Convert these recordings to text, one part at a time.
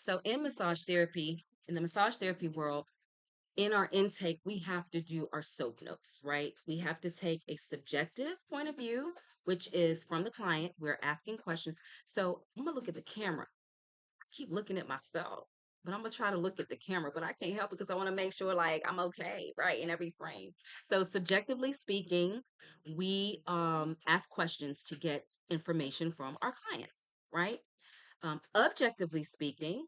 So in the massage therapy world, in our intake, we have to do our soap notes, right? We have to take a subjective point of view, which is from the client. We're asking questions. So I'm gonna look at the camera. I keep looking at myself, but I'm gonna try to look at the camera, but I can't help it because I want to make sure like I'm okay, right, in every frame. So subjectively speaking, we ask questions to get information from our clients, right? Objectively speaking,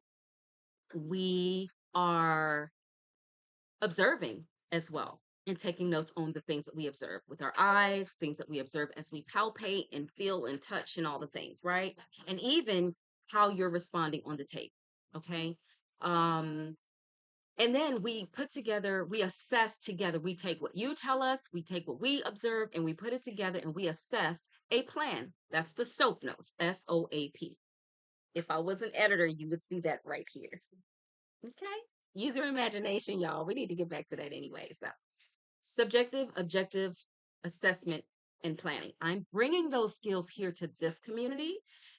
we are observing as well and taking notes on the things that we observe with our eyes, things that we observe as we palpate and feel and touch and all the things, right? And even how you're responding on the tape. Okay. Um, and then we put together, we assess together. We take what you tell us, we take what we observe, and we put it together and we assess a plan. That's the SOAP notes, SOAP. If I was an editor, you would see that right here. Okay. Use your imagination, y'all. We need to get back to that anyway. So, subjective, objective assessment and planning. I'm bringing those skills here to this community.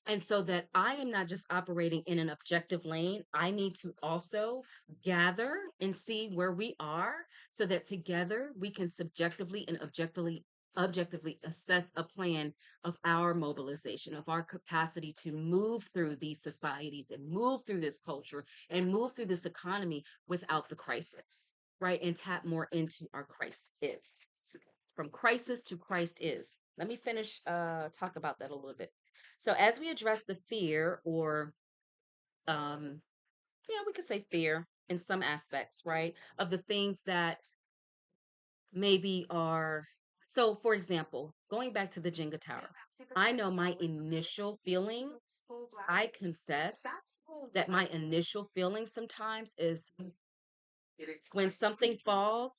And so that I am not just operating in an objective lane, I need to also gather and see where we are so that together we can subjectively and objectively assess a plan of our mobilization, of our capacity to move through these societies and move through this culture and move through this economy without the crisis, right? And tap more into our Christ is. From crisis to Christ is. Let me finish talk about that a little bit. So as we address the fear or um yeah, we could say fear in some aspects, right? Of the things that maybe are so for example, going back to the Jenga tower. I know my initial feeling, I confess that my initial feeling sometimes is when something falls,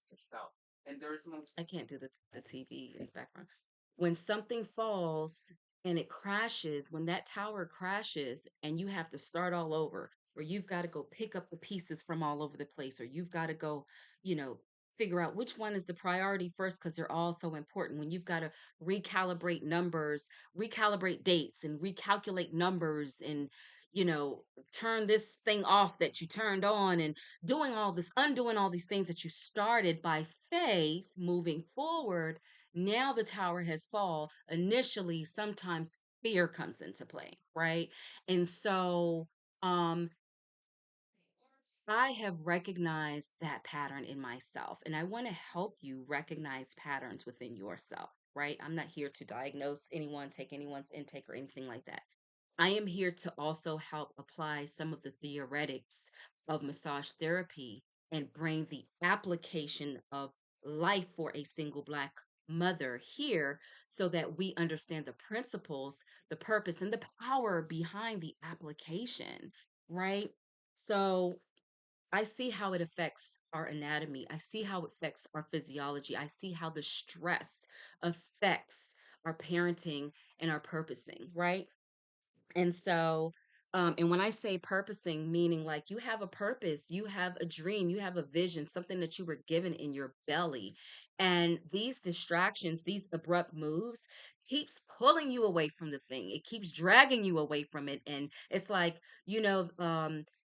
I can't do the TV in the background. When something falls and it crashes, when that tower crashes and you have to start all over, or you've got to go pick up the pieces from all over the place, or you've got to go, you know, figure out which one is the priority first because they're all so important. When you've got to recalibrate numbers, recalibrate dates, and recalculate numbers, and turn this thing off that you turned on, and doing all this, undoing all these things that you started by faith, moving forward. Now the tower has fall. Initially, sometimes fear comes into play, right? And so, um, I have recognized that pattern in myself, and I want to help you recognize patterns within yourself, right? I'm not here to diagnose anyone, take anyone's intake, or anything like that. I am here to also help apply some of the theoretics of massage therapy and bring the application of life for a single Black mother here so that we understand the principles, the purpose, and the power behind the application, right? So, I see how it affects our anatomy. I see how it affects our physiology. I see how the stress affects our parenting and our purposing, right? And so, and when I say purposing, meaning like you have a purpose, you have a dream, you have a vision, something that you were given in your belly. And these distractions, these abrupt moves keeps pulling you away from the thing. It keeps dragging you away from it. And it's like, you know,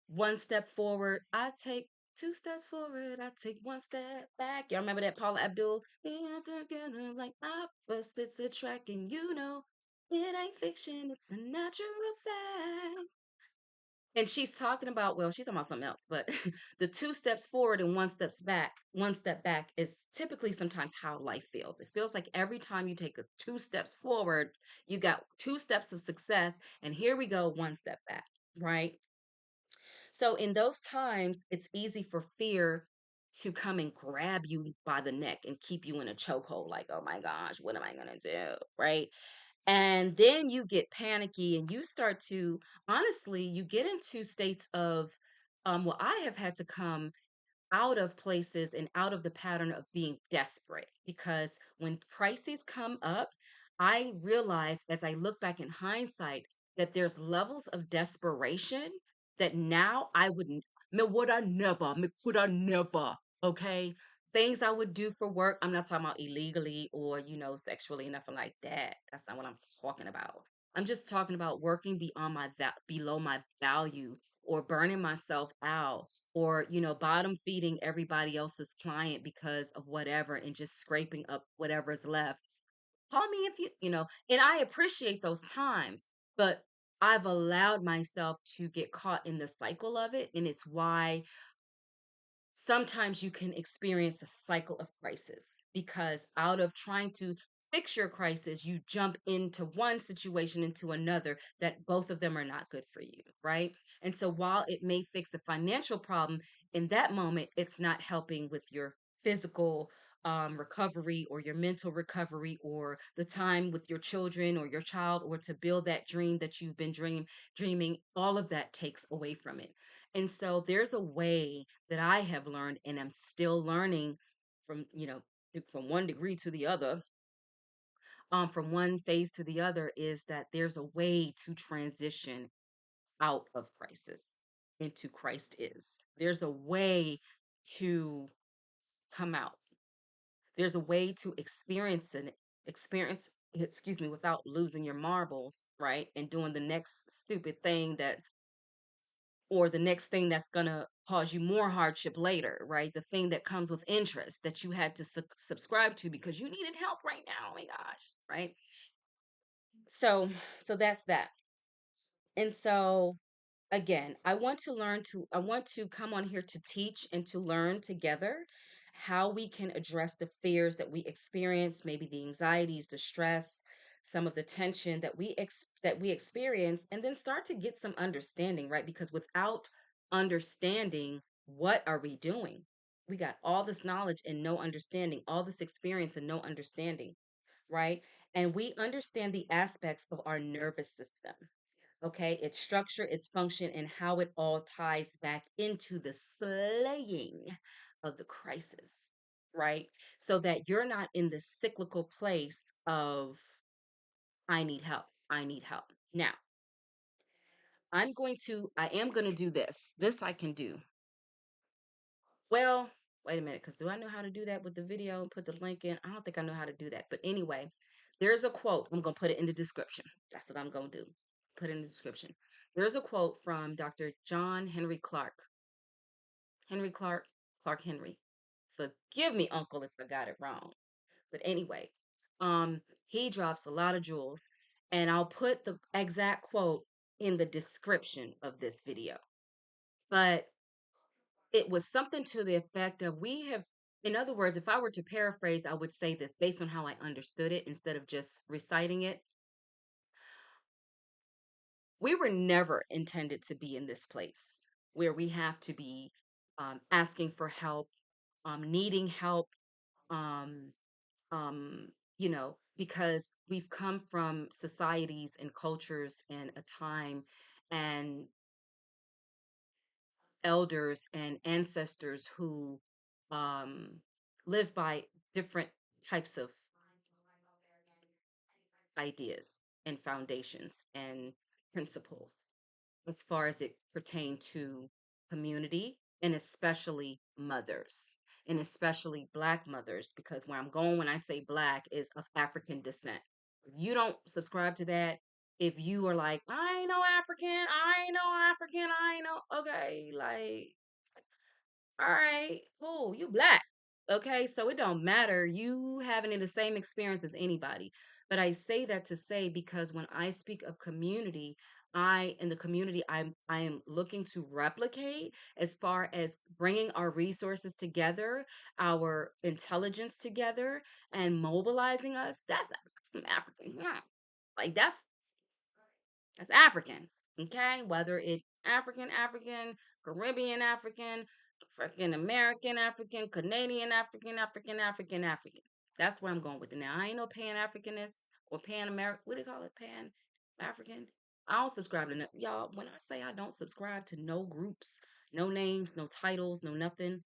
one step forward, I take two steps forward, I take one step back. Y'all remember that Paula Abdul? We are together like opposites attracting, it ain't fiction, it's a natural fact. And she's talking about, well, she's talking about something else, but the two steps forward and one step back is typically sometimes how life feels. It feels like every time you take a two steps forward, you got two steps of success, and here we go, one step back, right? So in those times, it's easy for fear to come and grab you by the neck and keep you in a chokehold, like, oh my gosh, what am I gonna do? Right. And then you get panicky and you start to, honestly, you get into states of, well, I have had to come out of places and out of the pattern of being desperate because when crises come up, I realize as I look back in hindsight that there's levels of desperation that now I wouldn't, would I never, okay? Things I would do for work. I'm not talking about illegally or, sexually, nothing like that. That's not what I'm talking about. I'm just talking about working beyond below my value, or burning myself out, or bottom feeding everybody else's client because of whatever, and just scraping up whatever's left. Call me if and I appreciate those times, but I've allowed myself to get caught in the cycle of it, and it's why sometimes you can experience a cycle of crisis, because out of trying to fix your crisis, you jump into one situation into another, that both of them are not good for you, right? And so while it may fix a financial problem in that moment, it's not helping with your physical recovery, or your mental recovery, or the time with your children or your child, or to build that dream that you've been dreaming. All of that takes away from it. And so there's a way that I have learned, and I'm still learning from, from one degree to the other, from one phase to the other, is that there's a way to transition out of crisis into Christ is. There's a way to come out. There's a way to experience, excuse me, without losing your marbles, right? And doing the next stupid thing that, or the next thing that's going to cause you more hardship later, right? The thing that comes with interest that you had to subscribe to because you needed help right now. Oh my gosh, right? So, so that's that. And so again, I want to come on here to teach and to learn together how we can address the fears that we experience, maybe the anxieties, the stress, some of the tension that we experience, and then start to get some understanding, right? Because without understanding, what are we doing? We got all this knowledge and no understanding, all this experience and no understanding, right? And we understand the aspects of our nervous system, okay, its structure, its function, and how it all ties back into the slaying of the crisis, right? So that you're not in the cyclical place of, I need help, I need help. Now, I am going to do this. This I can do. Well, wait a minute, because do I know how to do that with the video and put the link in? I don't think I know how to do that. But anyway, there's a quote. I'm going to put it in the description. That's what I'm going to do. Put it in the description. There's a quote from Dr. John Henry Clark. Henry Clark, Clark Henry. Forgive me, Uncle, if I got it wrong. But anyway, he drops a lot of jewels, and I'll put the exact quote in the description of this video. But it was something to the effect of, we have, in other words, if I were to paraphrase, I would say this based on how I understood it instead of just reciting it. We were never intended to be in this place where we have to be asking for help, needing help, um, because we've come from societies and cultures and a time and elders and ancestors who um, live by different types of ideas and foundations and principles as far as it pertained to community, and especially mothers, and especially Black mothers, because where I'm going when I say Black is of African descent. If you don't subscribe to that, if you are like, I ain't no African, I ain't no African, I ain't no, okay, like, all right, cool. You Black. Okay, so it don't matter. You having the same experience as anybody. But I say that to say, because when I speak of community, I in the community I am looking to replicate as far as bringing our resources together, our intelligence together, and mobilizing us. That's some African. Yeah. Like that's African, okay? Whether it African, Caribbean African, African American African, Canadian African. That's where I'm going with it. Now, I ain't no Pan Africanist or Pan American. What do they call it? Pan African. I don't subscribe to y'all. When I say I don't subscribe to no groups, no names, no titles, no nothing.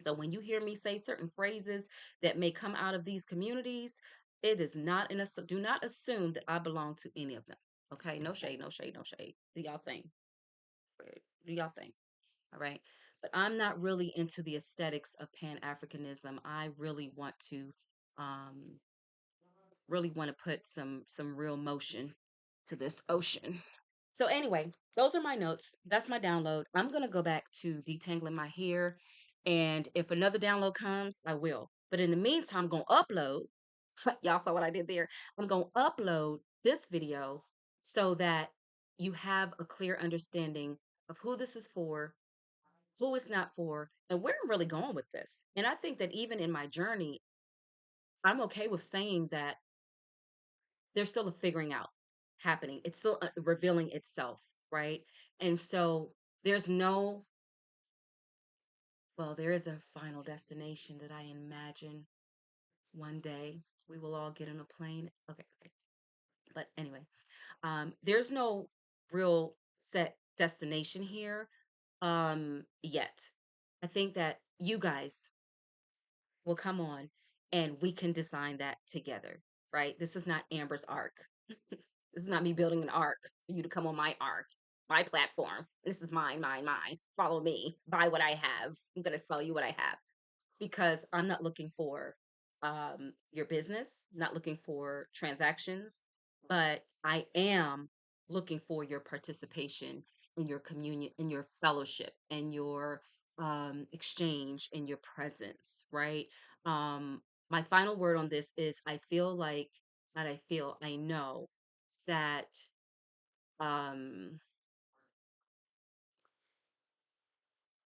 So when you hear me say certain phrases that may come out of these communities, it is not in a, do not assume that I belong to any of them. Okay, no shade, no shade, no shade. Do y'all think? Do y'all think? All right. But I'm not really into the aesthetics of Pan Africanism. I um really want to put some real motion to this ocean. So anyway, those are my notes. That's my download. I'm gonna go back to detangling my hair, and if another download comes, I will. But in the meantime, I'm gonna upload. Y'all saw what I did there. I'm gonna upload this video so that you have a clear understanding of who this is for, who it's not for, and where I'm really going with this. And I think that even in my journey, I'm okay with saying that there's still a figuring out happening. It's still revealing itself, right? And so there's no, well, there is a final destination that I imagine one day we will all get in a plane. Okay, okay. But anyway, there's no real set destination here yet. I think that you guys will come on and we can design that together, right? This is not Amber's arc. This is not me building an arc for you to come on my arc, my platform. This is mine, mine, mine. Follow me. Buy what I have. I'm going to sell you what I have because I'm not looking for your business, not looking for transactions, but I am looking for your participation in your communion, in your fellowship, in your exchange, in your presence, right? Um, my final word on this is I feel like, not I feel, I know that